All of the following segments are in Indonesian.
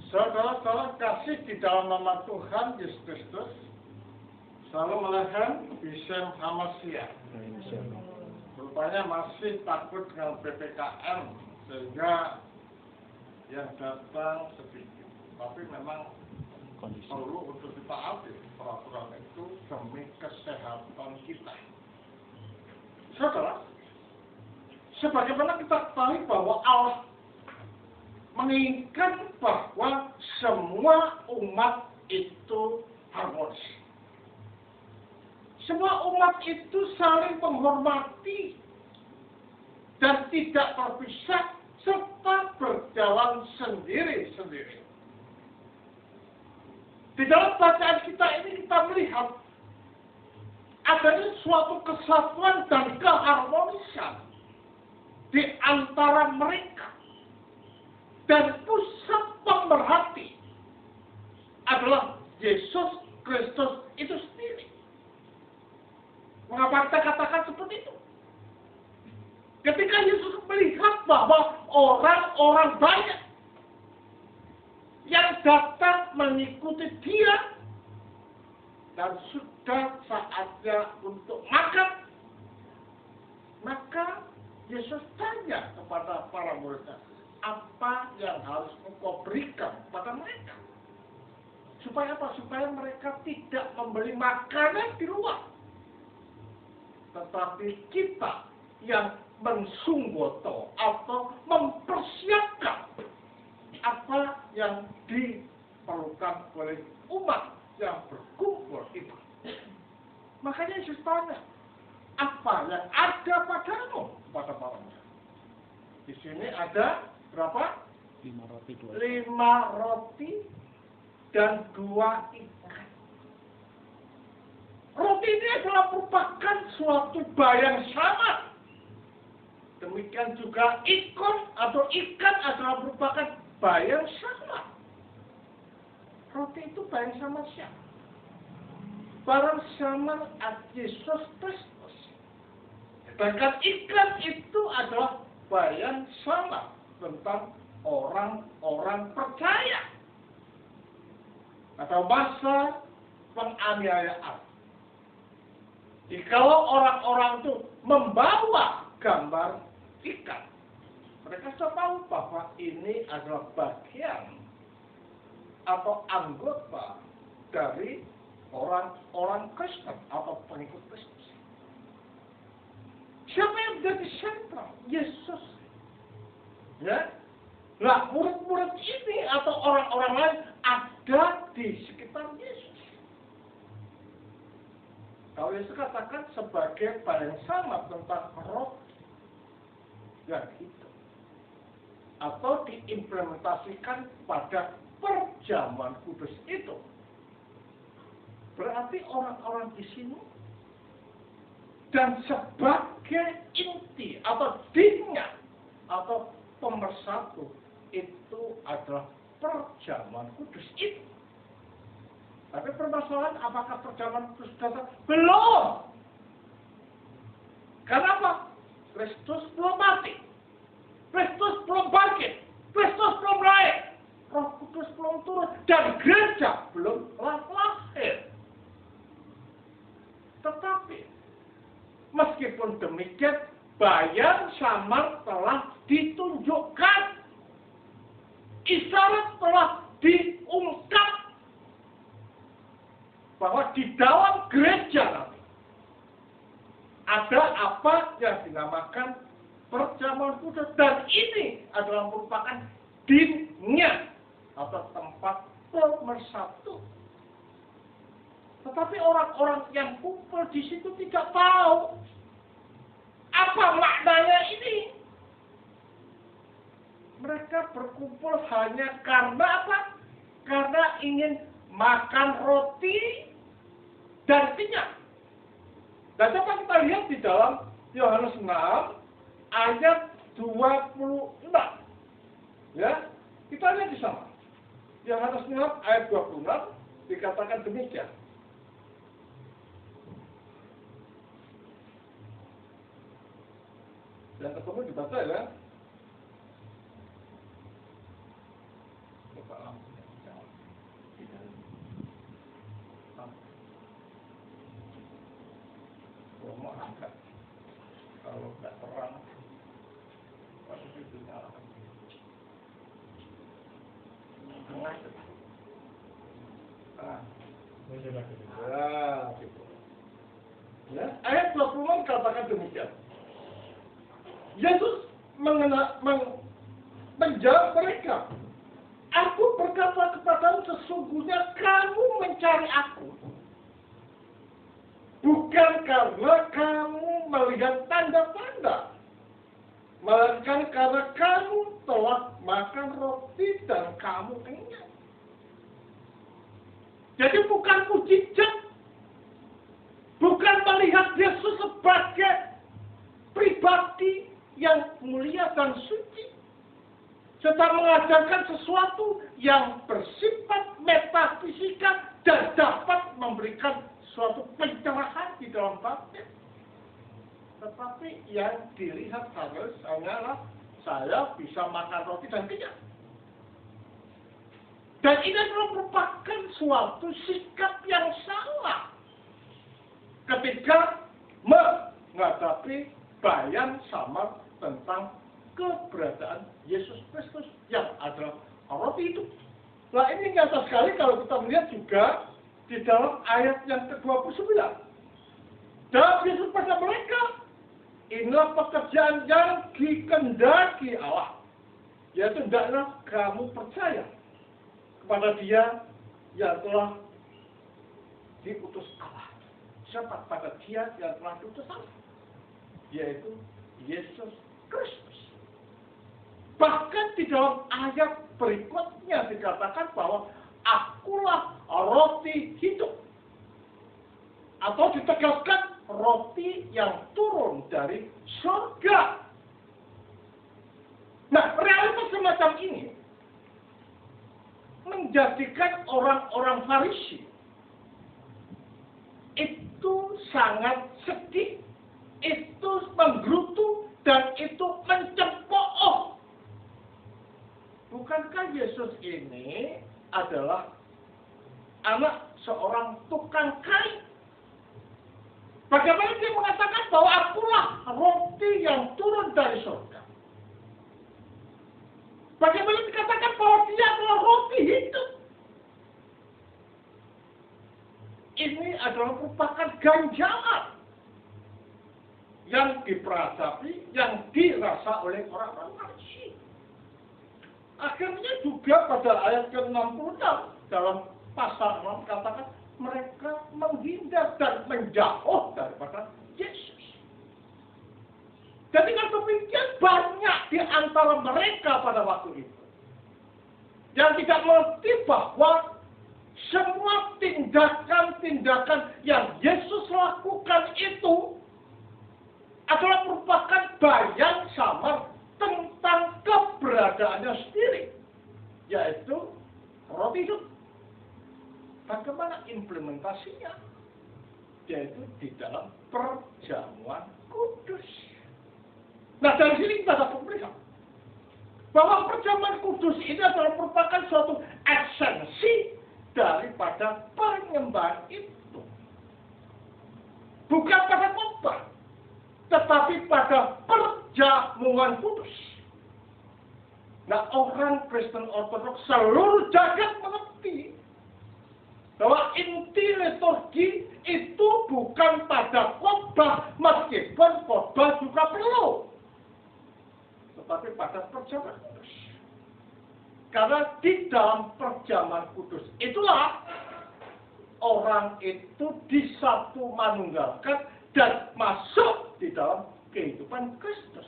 Saudara-saudara kasih di dalam nama Tuhan Yesus Kristus, selalu melihat Bisem Hamasya. Rupanya masih takut dengan PPKM, sehingga yang datang sedikit. Tapi memang perlu untuk ditaati peraturan itu demi kesehatan kita. Saudara, sebagaimana kita ketahui bahwa Allah menginginkan bahwa semua umat itu harmonis. Semua umat itu saling menghormati dan tidak terpisah serta berjalan sendiri-sendiri. Di dalam bacaan kita ini kita melihat adanya suatu kesatuan dan keharmonisan di antara mereka. Dan pusat pemerhati adalah Yesus Kristus itu sendiri. Mengapa kita katakan seperti itu? Ketika Yesus melihat bahwa orang-orang banyak yang datang mengikuti Dia dan sudah saatnya untuk makan, maka Yesus tanya kepada para muridnya, apa yang harus engkau berikan kepada mereka? Supaya apa? Supaya mereka tidak membeli makanan di luar. Tetapi kita yang mensunggoto atau mempersiapkan apa yang diperlukan oleh umat yang berkumpul itu. Makanya Yesus tanya, apa yang ada padamu kepada para murid? Di sini ada berapa? 5 roti, 5 roti dan 2 ikan. Roti ini adalah merupakan suatu bayang sama. Demikian juga ikan atau ikan adalah merupakan bayang sama. Roti itu bayang sama siapa? Barang sama Yesus Kristus. Sedangkan ikan itu adalah bayang sama tentang orang-orang percaya. Atau masa penganiayaan. Jikalau orang-orang itu membawa gambar ikan, mereka sudah tahu bahwa ini adalah bagian atau anggota dari orang-orang Kristen atau pengikut Kristus. Siapa yang menjadi sentral? Yesus. Ya, nah murid-murid ini atau orang-orang lain ada di sekitar Yesus. Kalau Yesus katakan sebagai bayang sama tentang roti yang itu, atau diimplementasikan pada perjamuan kudus itu, berarti orang-orang di sini dan sebagai inti atau dinnya atau pemersatu itu adalah perjamuan kudus itu. Tapi permasalahan apakah perjamuan kudus datang? Belum. Kenapa? Kristus belum mati. Kristus belum bangkit. Kristus belum naik. Roh Kudus belum turun. Dan gereja belum lahir. Tetapi meskipun demikian, bayang samar telah ditunjukkan. Isyarat telah diungkap bahwa di dalam gereja nanti ada apa yang dinamakan perjamuan kudus, dan ini adalah merupakan dinnya atau tempat pemersatu. Tetapi orang-orang yang kumpul di situ tidak tahu apa maknanya ini. Mereka berkumpul hanya karena apa? Karena ingin makan roti dan kenyang. Dan coba kita lihat di dalam Yohanes 6 ayat 26. Ya, kita lihat di sana. Yohanes 6 ayat 26 dikatakan demikian. Dan ketemu dibaca ya. coba langsung jawab. Mau angkat kalau nggak terang waktu itu nyalakan tengah gitu. Ya, ayat 20 katakan demikian. Yesus menjawab mereka, aku berkata kepadamu sesungguhnya kamu mencari aku bukan karena kamu melihat tanda-tanda, melainkan karena kamu telah makan roti dan kamu kenyang. Jadi bukan mujizat, bukan melihat Yesus sebagai pribadi yang mulia dan suci, serta mengajarkan sesuatu yang bersifat metafisika dan dapat memberikan suatu pencerahan di dalam batin. Tetapi yang dilihat hanyalah saya bisa makan roti dan kenyang. Dan ini adalah merupakan suatu sikap yang salah ketika menghadapi bayan samar tentang keberadaan Yesus Kristus yang adalah roti itu. Nah ini nyata sekali kalau kita melihat juga di dalam ayat yang ke-29. Dan Yesus pada mereka, inilah pekerjaan yang dikehendaki Allah, yaitu hendaklah kamu percaya kepada Dia yang telah diutus Allah. Siapa pada Dia yang telah diutus Allah? Yaitu Yesus Kristus. Bahkan di dalam ayat berikutnya dikatakan bahwa akulah roti hidup. Atau ditegaskan roti yang turun dari surga. Nah, realitas semacam ini menjadikan orang-orang Farisi itu sangat sedih, itu menggerutu, dan itu mencemooh. Bukankah Yesus ini adalah anak seorang tukang kain? Bagaimana dia mengatakan bahwa akulah roti yang turun dari surga? Bagaimana dikatakan bahwa dia adalah roti hidup? Ini adalah merupakan ganjalan yang diperatapi, yang dirasa oleh orang-orang Farisi. Akhirnya juga pada ayat ke-66 dalam pasal 6 katakan mereka menghindar dan menjauh daripada Yesus. Jadi kalau demikian banyak di antara mereka pada waktu itu yang tidak mengerti bahwa semua tindakan-tindakan yang Yesus lakukan itu adalah merupakan bayan samar tentang keberadaannya sendiri, yaitu roti hidup. Bagaimana implementasinya? Yaitu di dalam perjamuan kudus. Nah, dari sini kita dapat melihat bahwa perjamuan kudus ini adalah merupakan suatu esensi daripada penyembahan itu. Bukan pada khotbah, tetapi pada perjamuan kudus. Nah, orang Kristen Ortodoks seluruh jagat mengerti bahwa inti liturgi itu bukan pada khotbah, meskipun khotbah juga perlu, tetapi pada perjamuan kudus. Karena di dalam perjamuan kudus itulah orang itu disatu manunggalkan dan masuk di dalam kehidupan Kristus.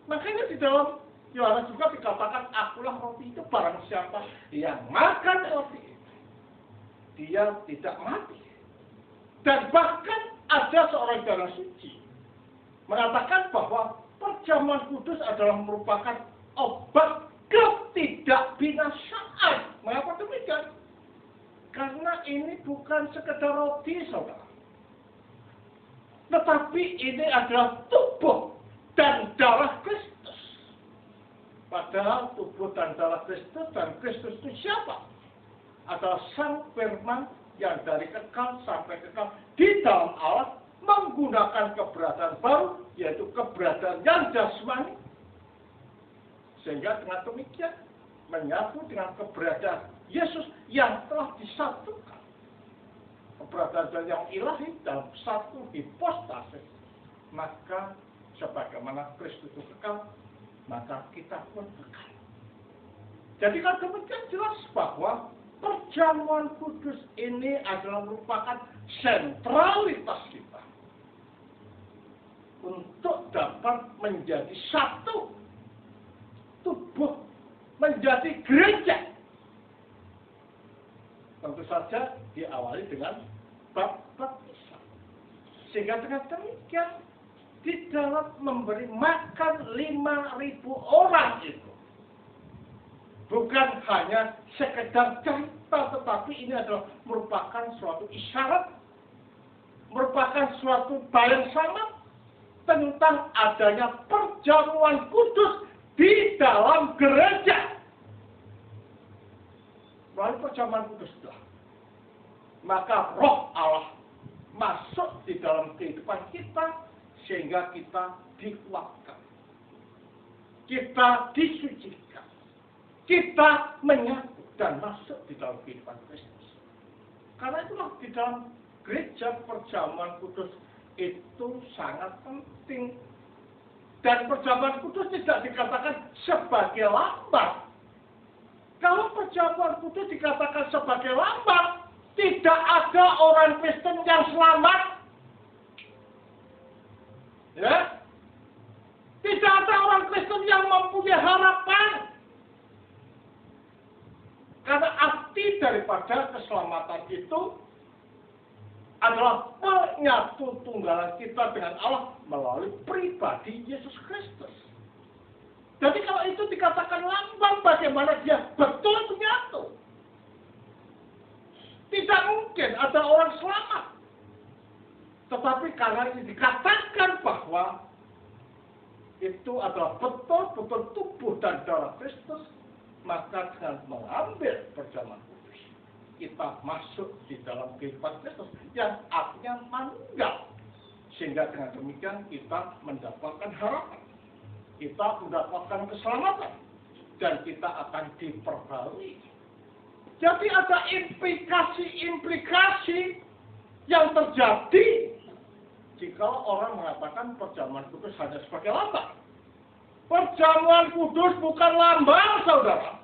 Makanya di dalam Yohanes juga dikatakan, akulah roti itu, barang siapa yang makan roti itu, dia tidak mati. Dan bahkan ada seorang juru suci mengatakan bahwa perjamuan kudus adalah merupakan obat ketidakbinasaan. Mengapa demikian? Karena ini bukan sekedar roti, saudara. Tetapi ini adalah tubuh dan darah Kristus. Padahal tubuh dan darah Kristus, dan Kristus itu siapa? Adalah Sang Firman yang dari kekal sampai kekal di dalam Allah menggunakan keberadaan baru, yaitu keberadaan yang jasmani. Sehingga dengan demikian menyatu dengan keberadaan Yesus yang telah disatukan. Keberadaan yang ilahi dalam satu hipostasis. Maka sebagaimana Kristus itu kekal, maka kita pun kekal. Jadi kalau demikian jelas bahwa perjamuan kudus ini adalah merupakan sentralitas kita untuk dapat menjadi satu tubuh, menjadi gereja. Tentu saja diawali dengan baptisan. Sehingga dengan demikian di dalam memberi makan 5.000 orang itu bukan hanya sekedar cerita, tetapi ini adalah merupakan suatu isyarat, merupakan suatu bayang-sama tentang adanya perjamuan kudus di dalam gereja. Melalui perjamuan kudus itulah, maka roh Allah masuk di dalam kehidupan kita, sehingga kita dikuatkan, kita disucikan, kita menyatu dan masuk di dalam kehidupan Kristus. Karena itulah di dalam gereja perjamuan kudus itu sangat penting. Dan perjamuan kudus tidak dikatakan sebagai lambang. Kalau perjamuan kudus dikatakan sebagai lambang, tidak ada orang Kristen yang selamat. Ya, tidak ada orang Kristen yang mempunyai harapan. Karena arti daripada keselamatan itu adalah penyatu tunggalan kita dengan Allah melalui pribadi Yesus Kristus. Jadi kalau itu dikatakan lambang, bagaimana dia betul menyatu? Tidak mungkin ada orang selamat. Tetapi karena ini dikatakan bahwa itu adalah betul-betul tubuh dan darah Kristus, maka dengan mengambil perjamuan kudus, kita masuk di dalam kehidupan Kristus yang artinya manunggal. Sehingga dengan demikian kita mendapatkan harapan, kita mendapatkan keselamatan, dan kita akan diperbarui. Jadi ada implikasi-implikasi yang terjadi jika orang mengatakan perjamuan kudus hanya sebagai lambang. Perjamuan kudus bukan lambang, saudara.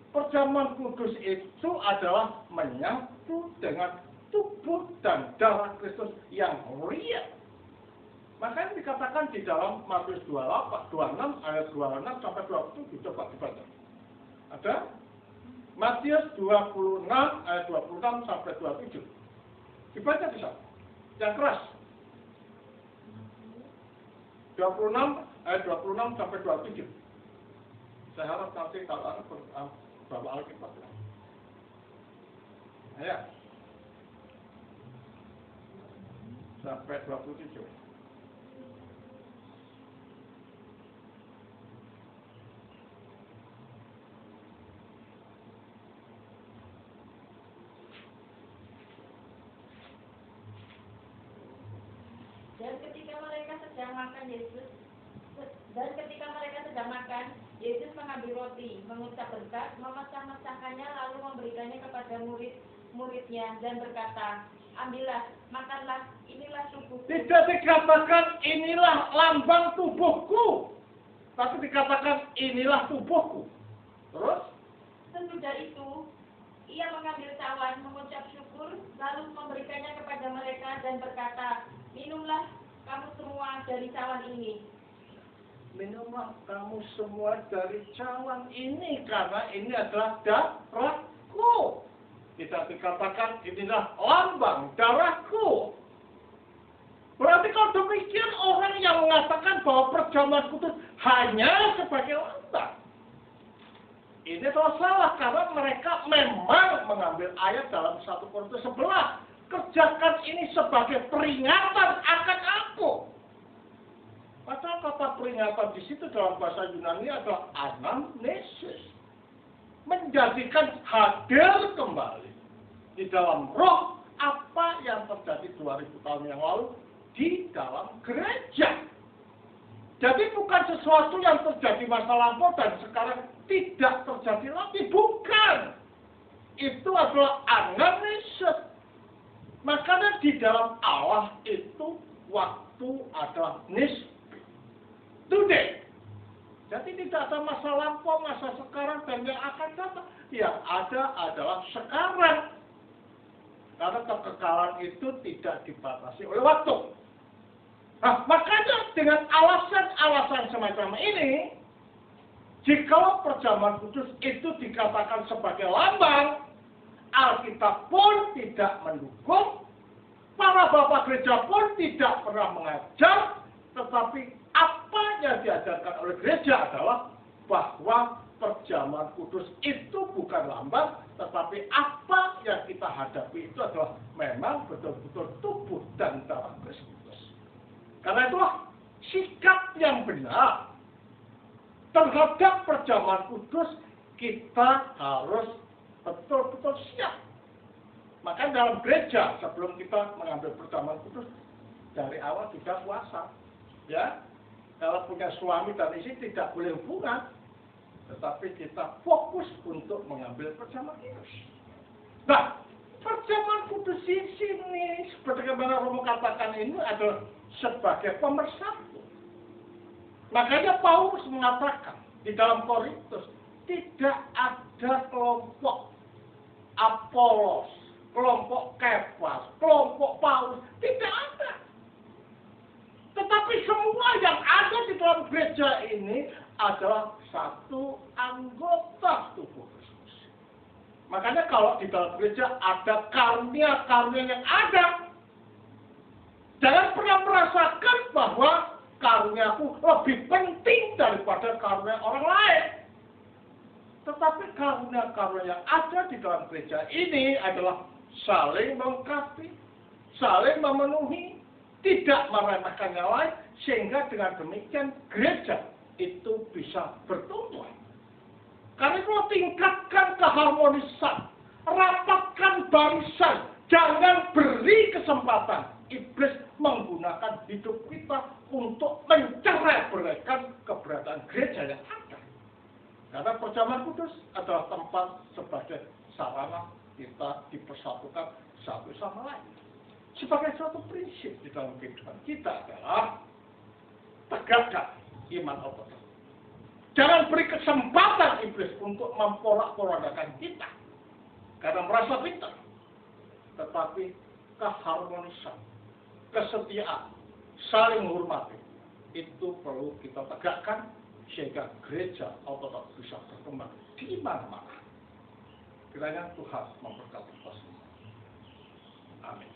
Perjamuan kudus itu adalah menyatu dengan tubuh dan darah Kristus yang real. Makanya dikatakan di dalam Matius 26 ayat 26 sampai 27, coba dibaca. Ada? Matius 26 ayat 26 sampai 27. Dibaca di sana. Yang keras. 26 ayat 26 sampai 27. Saya harap nanti kalau bawa Alkitab. Ayo. Sampai 27. Dan ketika mereka sedang makan, Yesus mengambil roti, mengucap berkat, memecah-mecahkannya, lalu memberikannya kepada murid-muridnya dan berkata, ambillah, makanlah, inilah tubuhku. Tidak dikatakan inilah lambang tubuhku, tapi dikatakan inilah tubuhku. Terus? Sesudah itu, ia mengambil cawan, mengucap syukur, lalu memberikannya kepada mereka dan berkata, minumlah kamu semua dari cawan ini. Minumlah kamu semua dari cawan ini, karena ini adalah darahku. Tidak dikatakan inilah lambang darahku. Berarti kalau demikian orang yang mengatakan bahwa perjamuan kudus hanya sebagai lambang, ini adalah salah, karena mereka memang mengambil ayat dalam 1 Korintus 11. Kerjakan ini sebagai peringatan akan aku. Padahal kata peringatan di situ dalam bahasa Yunani adalah anamnesis. Menjadikan hadir kembali di dalam roh apa yang terjadi 2000 tahun yang lalu di dalam gereja. Jadi bukan sesuatu yang terjadi masa lampau dan sekarang tidak terjadi lagi. Bukan. Itu adalah anamnesis. Makanya di dalam Allah itu waktu adalah nisbi. Today. Jadi tidak ada masa lampau, masa sekarang, dan yang akan datang. Yang ada adalah sekarang. Karena kekekalan itu tidak dibatasi oleh waktu. Nah, makanya dengan alasan-alasan semacam ini, jika perjamuan kudus itu dikatakan sebagai lambang, Alkitab pun tidak mendukung, para bapak gereja pun tidak pernah mengajar, tetapi apa yang diajarkan oleh gereja adalah bahwa perjamuan kudus itu bukan lambang, tetapi apa yang kita hadapi itu adalah memang betul-betul tubuh dan darah Kristus. Karena itulah sikap yang benar terhadap perjamuan kudus kita harus betul-betul siap. Maka dalam gereja sebelum kita mengambil perjamuan kudus dari awal kita puasa, ya. Kalau punya suami dan istri tidak boleh hubungan, tetapi kita fokus untuk mengambil perjamuan kudus. Nah, perjamuan kudus di sini, seperti yang Romo katakan ini adalah sebagai pemersatu. Makanya Paulus mengatakan di dalam Korintus, tidak ada kelompok Apolos, kelompok Kefas, kelompok Paulus, tidak ada. Tetapi semua yang ada di dalam gereja ini adalah satu anggota tubuh Kristus. Makanya kalau di dalam gereja ada karunia-karunia yang ada, jangan pernah merasakan bahwa karuniaku lebih penting daripada karunia orang lain. Tetapi karunia-karunia yang ada di dalam gereja ini adalah saling melengkapi, saling memenuhi, tidak meremehkan yang lain, sehingga dengan demikian gereja itu bisa bertumbuh. Karena itu tingkatkan keharmonisan, rapatkan barisan, jangan beri kesempatan iblis menggunakan hidup kita untuk mencerai-beraikan keberadaan gereja yang ada. Karena perjamuan kudus adalah tempat sebagai sarana kita dipersatukan satu sama lain. Sebagai suatu prinsip di dalam kehidupan kita adalah tegakkan iman otonom. Jangan beri kesempatan iblis untuk memporak-porandakan kita karena merasa pintar. Tetapi keharmonisan, kesetiaan, saling menghormati itu perlu kita tegakkan sehingga gereja otonom bisa berkembang di mana-mana. Kiranya Tuhan memberkati kita semua. Amin.